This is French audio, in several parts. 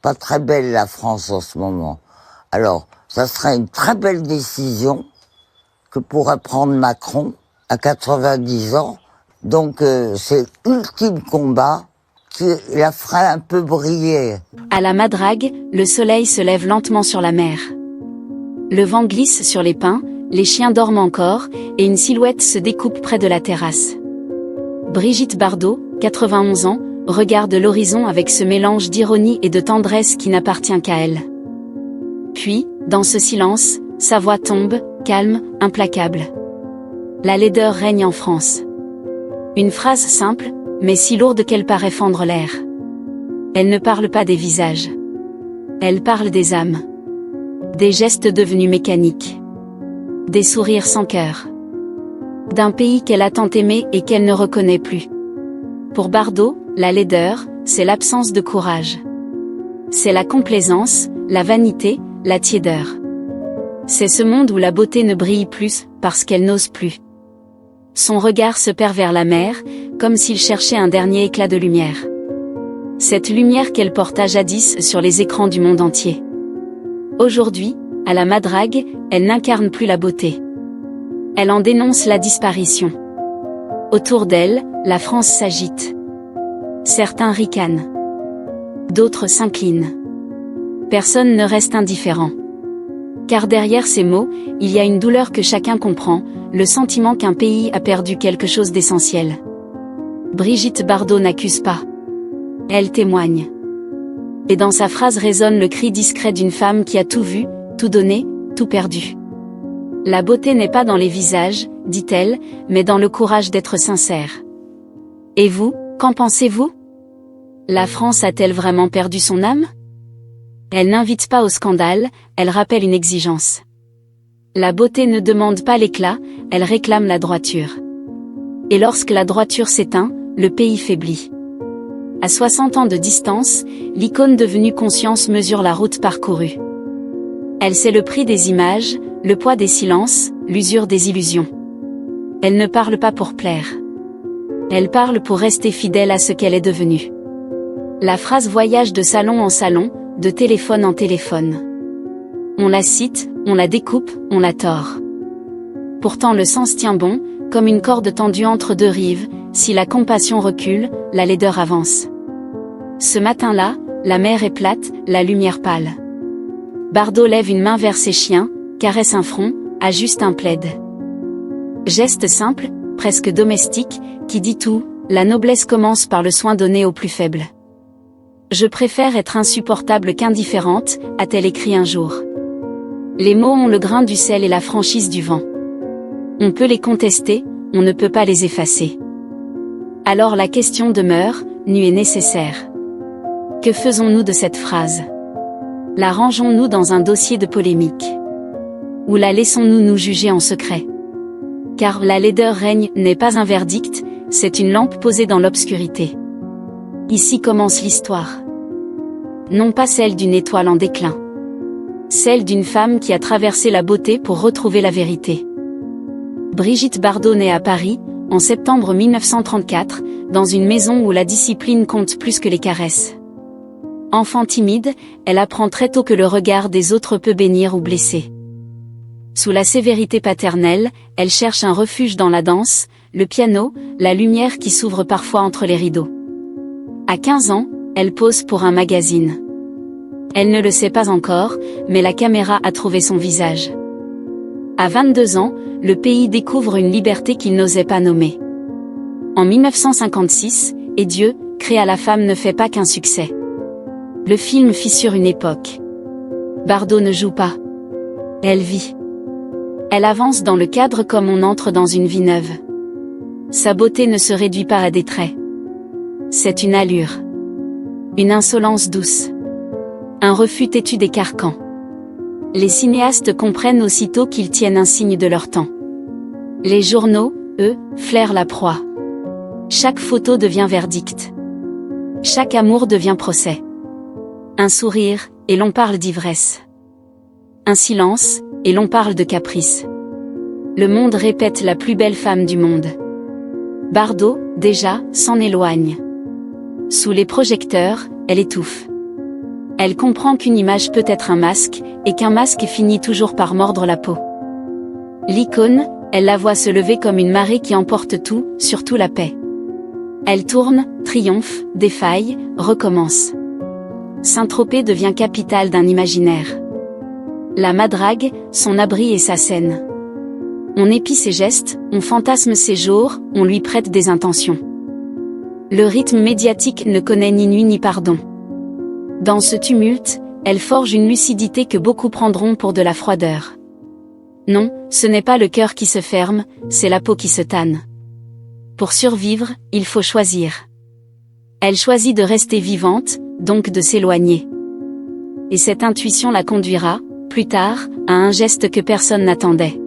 pas très belle la France en ce moment. Alors, ça serait une très belle décision que pourrait prendre Macron à 90 ans. Donc, c'est l'ultime combat qui la ferait un peu briller. À la Madrague, le soleil se lève lentement sur la mer. Le vent glisse sur les pins, les chiens dorment encore, et une silhouette se découpe près de la terrasse. Brigitte Bardot, 91 ans, regarde l'horizon avec ce mélange d'ironie et de tendresse qui n'appartient qu'à elle. Puis, dans ce silence, sa voix tombe, calme, implacable. La laideur règne en France. Une phrase simple, mais si lourde qu'elle paraît fendre l'air. Elle ne parle pas des visages. Elle parle des âmes. Des gestes devenus mécaniques. Des sourires sans cœur. D'un pays qu'elle a tant aimé et qu'elle ne reconnaît plus. Pour Bardot, la laideur, c'est l'absence de courage. C'est la complaisance, la vanité, la tiédeur. C'est ce monde où la beauté ne brille plus, parce qu'elle n'ose plus. Son regard se perd vers la mer, comme s'il cherchait un dernier éclat de lumière. Cette lumière qu'elle porta jadis sur les écrans du monde entier. Aujourd'hui, à la Madrague, elle n'incarne plus la beauté. Elle en dénonce la disparition. Autour d'elle, la France s'agite. Certains ricanent. D'autres s'inclinent. Personne ne reste indifférent. Car derrière ces mots, il y a une douleur que chacun comprend, le sentiment qu'un pays a perdu quelque chose d'essentiel. Brigitte Bardot n'accuse pas. Elle témoigne. Et dans sa phrase résonne le cri discret d'une femme qui a tout vu, tout donné, tout perdu. La beauté n'est pas dans les visages, dit-elle, mais dans le courage d'être sincère. Et vous, qu'en pensez-vous? La France a-t-elle vraiment perdu son âme? Elle n'invite pas au scandale, elle rappelle une exigence. La beauté ne demande pas l'éclat, elle réclame la droiture. Et lorsque la droiture s'éteint, le pays faiblit. À 60 ans de distance, l'icône devenue conscience mesure la route parcourue. Elle sait le prix des images, le poids des silences, l'usure des illusions. Elle ne parle pas pour plaire. Elle parle pour rester fidèle à ce qu'elle est devenue. La phrase voyage de salon en salon, de téléphone en téléphone. On la cite, on la découpe, on la tord. Pourtant le sens tient bon, comme une corde tendue entre deux rives, si la compassion recule, la laideur avance. Ce matin-là, la mer est plate, la lumière pâle. Bardot lève une main vers ses chiens, caresse un front, ajuste un plaid. Geste simple, presque domestique, qui dit tout, la noblesse commence par le soin donné aux plus faibles. Je préfère être insupportable qu'indifférente, a-t-elle écrit un jour. Les mots ont le grain du sel et la franchise du vent. On peut les contester, on ne peut pas les effacer. Alors la question demeure, nue et nécessaire. Que faisons-nous de cette phrase? La rangeons-nous dans un dossier de polémique? Ou la laissons-nous nous juger en secret? Car la laideur règne n'est pas un verdict, c'est une lampe posée dans l'obscurité. Ici commence l'histoire. Non pas celle d'une étoile en déclin. Celle d'une femme qui a traversé la beauté pour retrouver la vérité. Brigitte Bardot naît à Paris, en septembre 1934, dans une maison où la discipline compte plus que les caresses. Enfant timide, elle apprend très tôt que le regard des autres peut bénir ou blesser. Sous la sévérité paternelle, elle cherche un refuge dans la danse, le piano, la lumière qui s'ouvre parfois entre les rideaux. À 15 ans, elle pose pour un magazine. Elle ne le sait pas encore, mais la caméra a trouvé son visage. À 22 ans, le pays découvre une liberté qu'il n'osait pas nommer. En 1956, Et Dieu, créa la femme ne fait pas qu'un succès. Le film fissure une époque. Bardot ne joue pas. Elle vit. Elle avance dans le cadre comme on entre dans une vie neuve. Sa beauté ne se réduit pas à des traits. C'est une allure. Une insolence douce. Un refus têtu des carcans. Les cinéastes comprennent aussitôt qu'ils tiennent un signe de leur temps. Les journaux, eux, flairent la proie. Chaque photo devient verdict. Chaque amour devient procès. Un sourire, et l'on parle d'ivresse. Un silence, et l'on parle de caprice. Le monde répète la plus belle femme du monde. Bardot, déjà, s'en éloigne. Sous les projecteurs, elle étouffe. Elle comprend qu'une image peut être un masque, et qu'un masque finit toujours par mordre la peau. L'icône, elle la voit se lever comme une marée qui emporte tout, surtout la paix. Elle tourne, triomphe, défaille, recommence. Saint-Tropez devient capitale d'un imaginaire. La Madrague, son abri et sa scène. On épie ses gestes, on fantasme ses jours, on lui prête des intentions. Le rythme médiatique ne connaît ni nuit ni pardon. Dans ce tumulte, elle forge une lucidité que beaucoup prendront pour de la froideur. Non, ce n'est pas le cœur qui se ferme, c'est la peau qui se tanne. Pour survivre, il faut choisir. Elle choisit de rester vivante, donc de s'éloigner. Et cette intuition la conduira, plus tard, à un geste que personne n'attendait.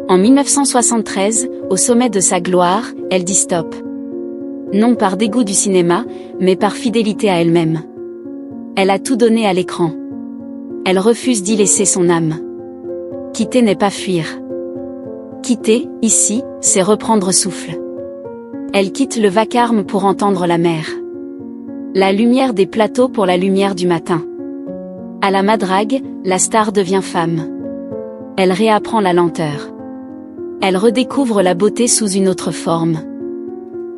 En 1973, au sommet de sa gloire, elle dit stop. Non par dégoût du cinéma, mais par fidélité à elle-même. Elle a tout donné à l'écran. Elle refuse d'y laisser son âme. Quitter n'est pas fuir. Quitter, ici, c'est reprendre souffle. Elle quitte le vacarme pour entendre la mer. La lumière des plateaux pour la lumière du matin. À la Madrague, la star devient femme. Elle réapprend la lenteur. Elle redécouvre la beauté sous une autre forme.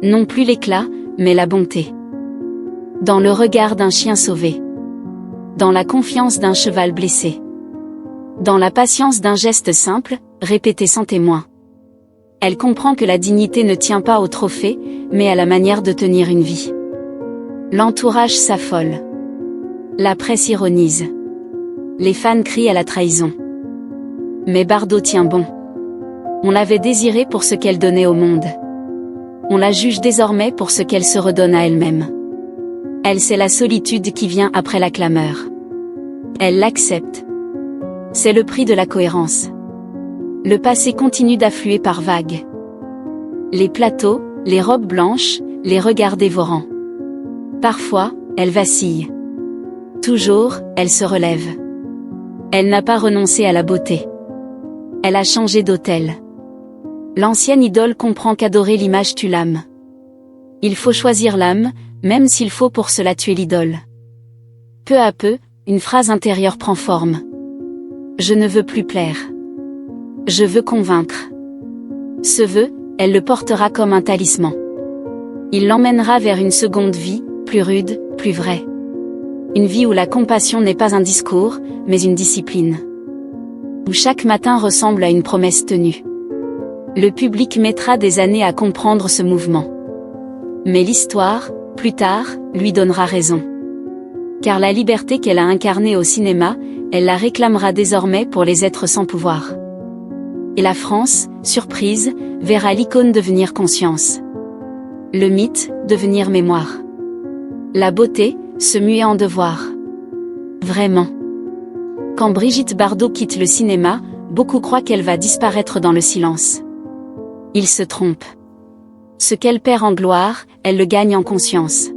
Non plus l'éclat, mais la bonté. Dans le regard d'un chien sauvé. Dans la confiance d'un cheval blessé. Dans la patience d'un geste simple, répété sans témoin. Elle comprend que la dignité ne tient pas au trophée, mais à la manière de tenir une vie. L'entourage s'affole. La presse ironise. Les fans crient à la trahison. Mais Bardot tient bon. On l'avait désirée pour ce qu'elle donnait au monde. On la juge désormais pour ce qu'elle se redonne à elle-même. Elle sait la solitude qui vient après la clameur. Elle l'accepte. C'est le prix de la cohérence. Le passé continue d'affluer par vagues. Les plateaux, les robes blanches, les regards dévorants. Parfois, elle vacille. Toujours, elle se relève. Elle n'a pas renoncé à la beauté. Elle a changé d'autel. L'ancienne idole comprend qu'adorer l'image tue l'âme. Il faut choisir l'âme, même s'il faut pour cela tuer l'idole. Peu à peu, une phrase intérieure prend forme. Je ne veux plus plaire. Je veux convaincre. Ce vœu, elle le portera comme un talisman. Il l'emmènera vers une seconde vie, plus rude, plus vraie. Une vie où la compassion n'est pas un discours, mais une discipline. Où chaque matin ressemble à une promesse tenue. Le public mettra des années à comprendre ce mouvement. Mais l'histoire, plus tard, lui donnera raison. Car la liberté qu'elle a incarnée au cinéma, elle la réclamera désormais pour les êtres sans pouvoir. Et la France, surprise, verra l'icône devenir conscience. Le mythe, devenir mémoire. La beauté, se muer en devoir. Vraiment. Quand Brigitte Bardot quitte le cinéma, beaucoup croient qu'elle va disparaître dans le silence. Ils se trompent. Ce qu'elle perd en gloire, elle le gagne en conscience.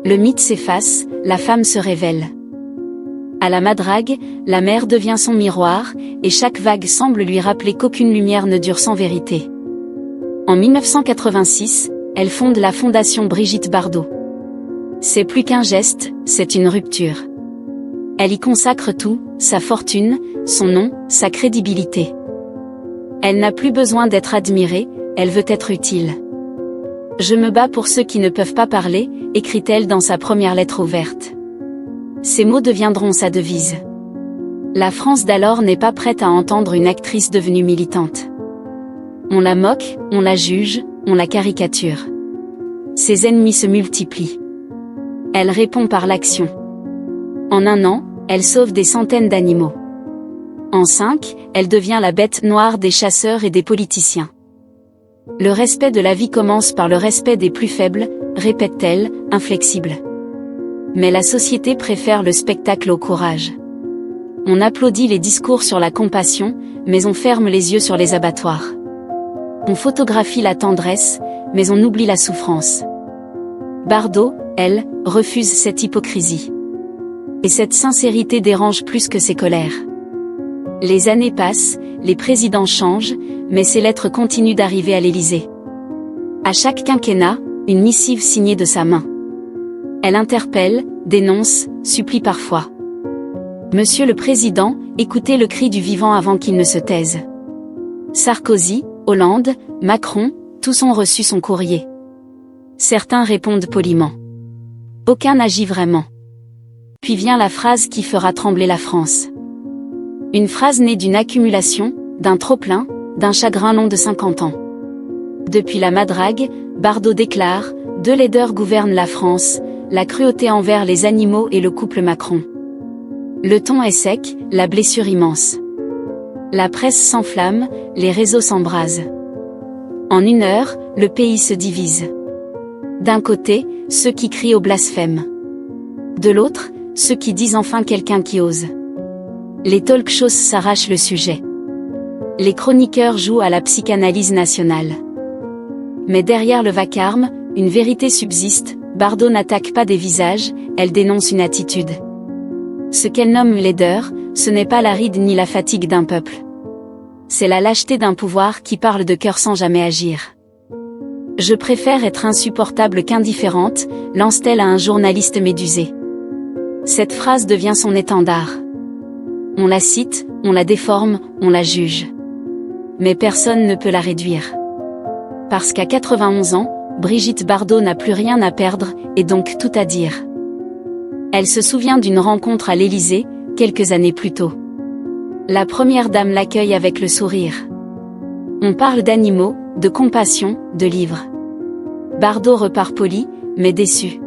Le mythe s'efface, la femme se révèle. À la Madrague, la mer devient son miroir, et chaque vague semble lui rappeler qu'aucune lumière ne dure sans vérité. En 1986, elle fonde la Fondation Brigitte Bardot. C'est plus qu'un geste, c'est une rupture. Elle y consacre tout, sa fortune, son nom, sa crédibilité. Elle n'a plus besoin d'être admirée, elle veut être utile. Je me bats pour ceux qui ne peuvent pas parler, écrit-elle dans sa première lettre ouverte. Ces mots deviendront sa devise. La France d'alors n'est pas prête à entendre une actrice devenue militante. On la moque, on la juge, on la caricature. Ses ennemis se multiplient. Elle répond par l'action. En 1 an, elle sauve des centaines d'animaux. En 5, elle devient la bête noire des chasseurs et des politiciens. Le respect de la vie commence par le respect des plus faibles, répète-t-elle, inflexible. Mais la société préfère le spectacle au courage. On applaudit les discours sur la compassion, mais on ferme les yeux sur les abattoirs. On photographie la tendresse, mais on oublie la souffrance. Bardot, elle, refuse cette hypocrisie. Et cette sincérité dérange plus que ses colères. Les années passent, les présidents changent, mais ses lettres continuent d'arriver à l'Élysée. À chaque quinquennat, une missive signée de sa main. Elle interpelle, dénonce, supplie parfois. Monsieur le Président, écoutez le cri du vivant avant qu'il ne se taise. Sarkozy, Hollande, Macron, tous ont reçu son courrier. Certains répondent poliment. Aucun n'agit vraiment. Puis vient la phrase qui fera trembler la France. Une phrase née d'une accumulation, d'un trop-plein, d'un chagrin long de 50 ans. Depuis la Madrague, Bardot déclare « Deux laideurs gouvernent la France, la cruauté envers les animaux et le couple Macron ». Le ton est sec, la blessure immense. La presse s'enflamme, les réseaux s'embrasent. En 1 heure, le pays se divise. D'un côté, ceux qui crient au blasphème. De l'autre, ceux qui disent enfin quelqu'un qui ose. Les talk-shows s'arrachent le sujet. Les chroniqueurs jouent à la psychanalyse nationale. Mais derrière le vacarme, une vérité subsiste, Bardot n'attaque pas des visages, elle dénonce une attitude. Ce qu'elle nomme laideur, ce n'est pas la ride ni la fatigue d'un peuple. C'est la lâcheté d'un pouvoir qui parle de cœur sans jamais agir. Je préfère être insupportable qu'indifférente, lance-t-elle à un journaliste médusé. Cette phrase devient son étendard. On la cite, on la déforme, on la juge. Mais personne ne peut la réduire. Parce qu'à 91 ans, Brigitte Bardot n'a plus rien à perdre, et donc tout à dire. Elle se souvient d'une rencontre à l'Élysée, quelques années plus tôt. La première dame l'accueille avec le sourire. On parle d'animaux, de compassion, de livres. Bardot repart poli, mais déçu.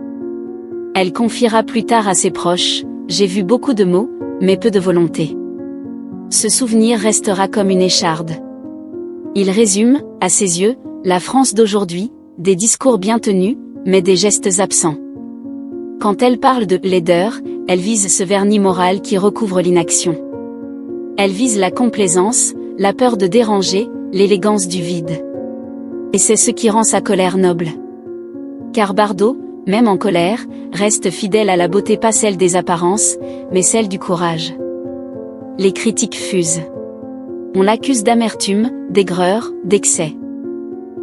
Elle confiera plus tard à ses proches, « J'ai vu beaucoup de mots, mais peu de volonté. » Ce souvenir restera comme une écharde. Il résume, à ses yeux, la France d'aujourd'hui, des discours bien tenus, mais des gestes absents. Quand elle parle de « laideur », elle vise ce vernis moral qui recouvre l'inaction. Elle vise la complaisance, la peur de déranger, l'élégance du vide. Et c'est ce qui rend sa colère noble. Car Bardot, même en colère, reste fidèle à la beauté, pas celle des apparences, mais celle du courage. Les critiques fusent. On l'accuse d'amertume, d'aigreur, d'excès.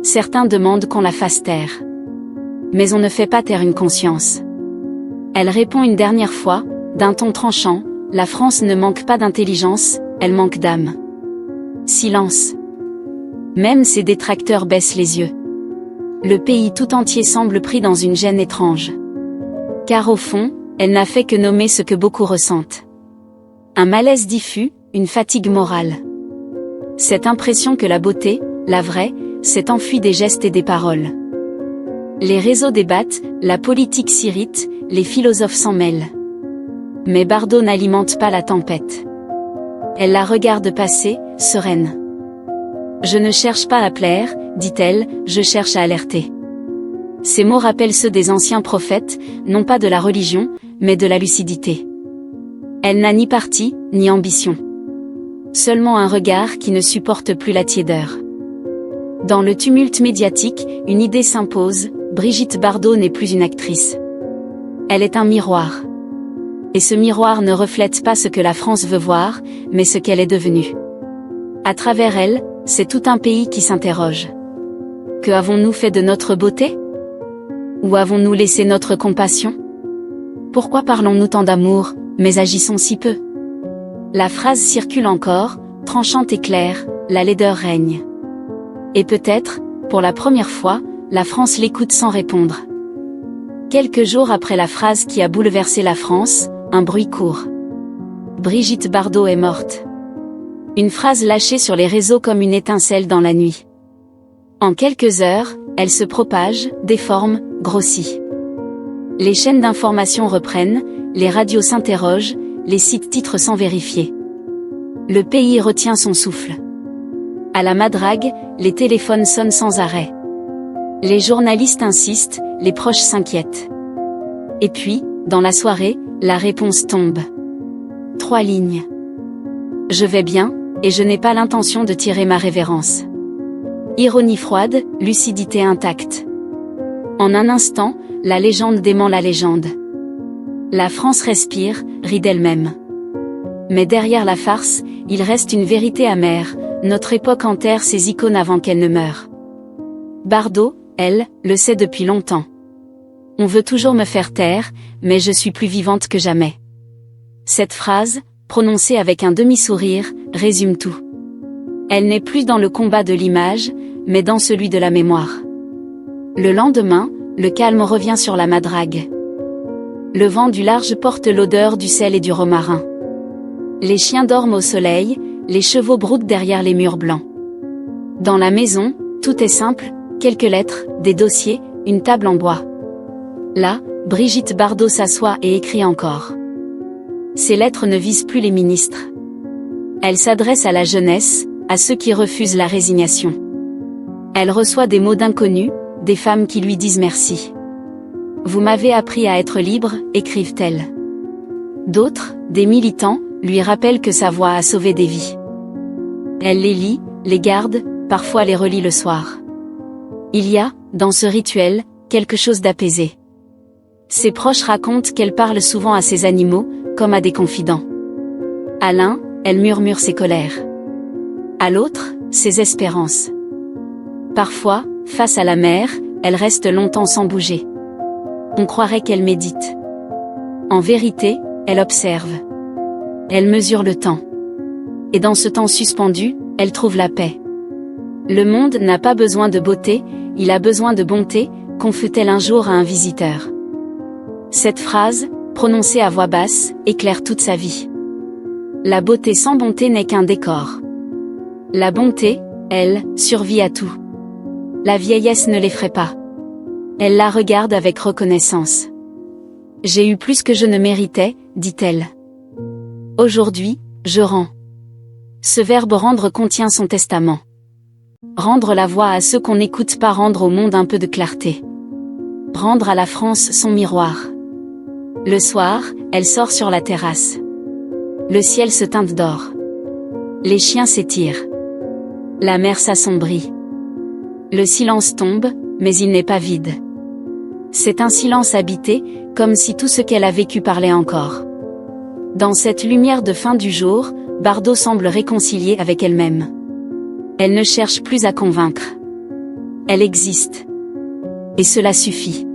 Certains demandent qu'on la fasse taire. Mais on ne fait pas taire une conscience. Elle répond une dernière fois, d'un ton tranchant, « La France ne manque pas d'intelligence, elle manque d'âme. » Silence. Même ses détracteurs baissent les yeux. Le pays tout entier semble pris dans une gêne étrange. Car au fond, elle n'a fait que nommer ce que beaucoup ressentent. Un malaise diffus, une fatigue morale. Cette impression que la beauté, la vraie, s'est enfuie des gestes et des paroles. Les réseaux débattent, la politique s'irrite, les philosophes s'en mêlent. Mais Bardot n'alimente pas la tempête. Elle la regarde passer, sereine. Je ne cherche pas à plaire, dit-elle, je cherche à alerter. Ces mots rappellent ceux des anciens prophètes, non pas de la religion, mais de la lucidité. Elle n'a ni parti, ni ambition. Seulement un regard qui ne supporte plus la tiédeur. Dans le tumulte médiatique, une idée s'impose, Brigitte Bardot n'est plus une actrice. Elle est un miroir. Et ce miroir ne reflète pas ce que la France veut voir, mais ce qu'elle est devenue. À travers elle, c'est tout un pays qui s'interroge. Que avons-nous fait de notre beauté? Où avons-nous laissé notre compassion? Pourquoi parlons-nous tant d'amour, mais agissons si peu? La phrase circule encore, tranchante et claire, la laideur règne. Et peut-être, pour la première fois, la France l'écoute sans répondre. Quelques jours après la phrase qui a bouleversé la France, un bruit court. Brigitte Bardot est morte. Une phrase lâchée sur les réseaux comme une étincelle dans la nuit. En quelques heures, elle se propage, déforme, grossit. Les chaînes d'information reprennent, les radios s'interrogent, les sites titrent sans vérifier. Le pays retient son souffle. À la Madrague, les téléphones sonnent sans arrêt. Les journalistes insistent, les proches s'inquiètent. Et puis, dans la soirée, la réponse tombe. 3 lignes. Je vais bien, et je n'ai pas l'intention de tirer ma révérence. Ironie froide, lucidité intacte. En un instant, la légende dément la légende. La France respire, rit d'elle-même. Mais derrière la farce, il reste une vérité amère, notre époque enterre ses icônes avant qu'elles ne meurent. Bardot, elle, le sait depuis longtemps. On veut toujours me faire taire, mais je suis plus vivante que jamais. Cette phrase, prononcée avec un demi-sourire, résume tout. Elle n'est plus dans le combat de l'image, mais dans celui de la mémoire. Le lendemain, le calme revient sur la Madrague. Le vent du large porte l'odeur du sel et du romarin. Les chiens dorment au soleil, les chevaux broutent derrière les murs blancs. Dans la maison, tout est simple, quelques lettres, des dossiers, une table en bois. Là, Brigitte Bardot s'assoit et écrit encore. Ces lettres ne visent plus les ministres. Elles s'adressent à la jeunesse, à ceux qui refusent la résignation. Elle reçoit des mots d'inconnus, des femmes qui lui disent merci. Vous m'avez appris à être libre, écrivent-elles. D'autres, des militants, lui rappellent que sa voix a sauvé des vies. Elle les lit, les garde, parfois les relit le soir. Il y a, dans ce rituel, quelque chose d'apaisé. Ses proches racontent qu'elle parle souvent à ses animaux, comme à des confidents. À l'un, elle murmure ses colères. À l'autre, ses espérances. Parfois, face à la mer, elle reste longtemps sans bouger. On croirait qu'elle médite. En vérité, elle observe. Elle mesure le temps. Et dans ce temps suspendu, elle trouve la paix. Le monde n'a pas besoin de beauté, il a besoin de bonté, confie-t-elle un jour à un visiteur. Cette phrase, prononcée à voix basse, éclaire toute sa vie. La beauté sans bonté n'est qu'un décor. La bonté, elle, survit à tout. La vieillesse ne l'effraie pas. Elle la regarde avec reconnaissance. J'ai eu plus que je ne méritais, dit-elle. Aujourd'hui, je rends. Ce verbe rendre contient son testament. Rendre la voix à ceux qu'on n'écoute pas, rendre au monde un peu de clarté. Rendre à la France son miroir. Le soir, elle sort sur la terrasse. Le ciel se teinte d'or. Les chiens s'étirent. La mer s'assombrit. Le silence tombe, mais il n'est pas vide. C'est un silence habité, comme si tout ce qu'elle a vécu parlait encore. Dans cette lumière de fin du jour, Bardot semble réconciliée avec elle-même. Elle ne cherche plus à convaincre. Elle existe. Et cela suffit.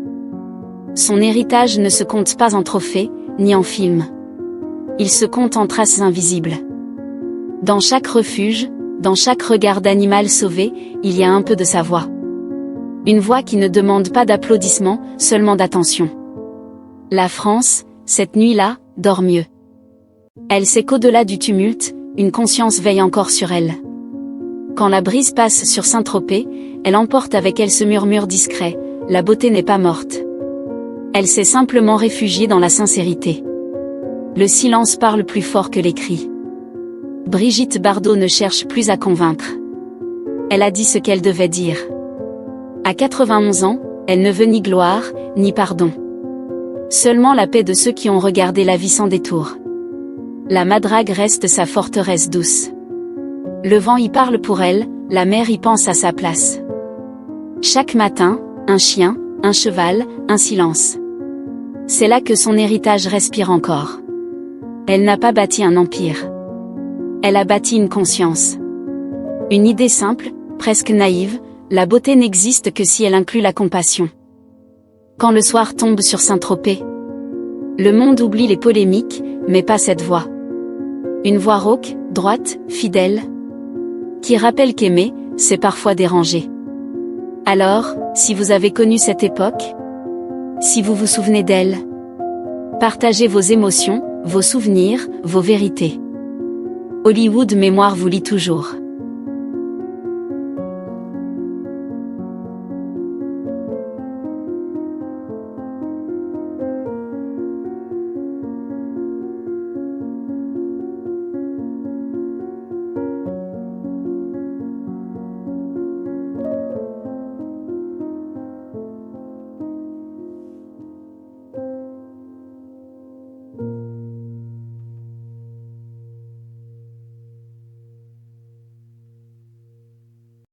Son héritage ne se compte pas en trophées, ni en films. Il se compte en traces invisibles. Dans chaque refuge, dans chaque regard d'animal sauvé, il y a un peu de sa voix. Une voix qui ne demande pas d'applaudissements, seulement d'attention. La France, cette nuit-là, dort mieux. Elle sait qu'au-delà du tumulte, une conscience veille encore sur elle. Quand la brise passe sur Saint-Tropez, elle emporte avec elle ce murmure discret, la beauté n'est pas morte. Elle s'est simplement réfugiée dans la sincérité. Le silence parle plus fort que les cris. Brigitte Bardot ne cherche plus à convaincre. Elle a dit ce qu'elle devait dire. À 91 ans, elle ne veut ni gloire, ni pardon. Seulement la paix de ceux qui ont regardé la vie sans détour. La Madrague reste sa forteresse douce. Le vent y parle pour elle, la mer y pense à sa place. Chaque matin, un chien, un cheval, un silence. C'est là que son héritage respire encore. Elle n'a pas bâti un empire. Elle a bâti une conscience. Une idée simple, presque naïve, la beauté n'existe que si elle inclut la compassion. Quand le soir tombe sur Saint-Tropez, le monde oublie les polémiques, mais pas cette voix. Une voix rauque, droite, fidèle, qui rappelle qu'aimer, c'est parfois déranger. Alors, si vous avez connu cette époque, si vous vous souvenez d'elle, partagez vos émotions, vos souvenirs, vos vérités. Hollywood Mémoire vous lit toujours.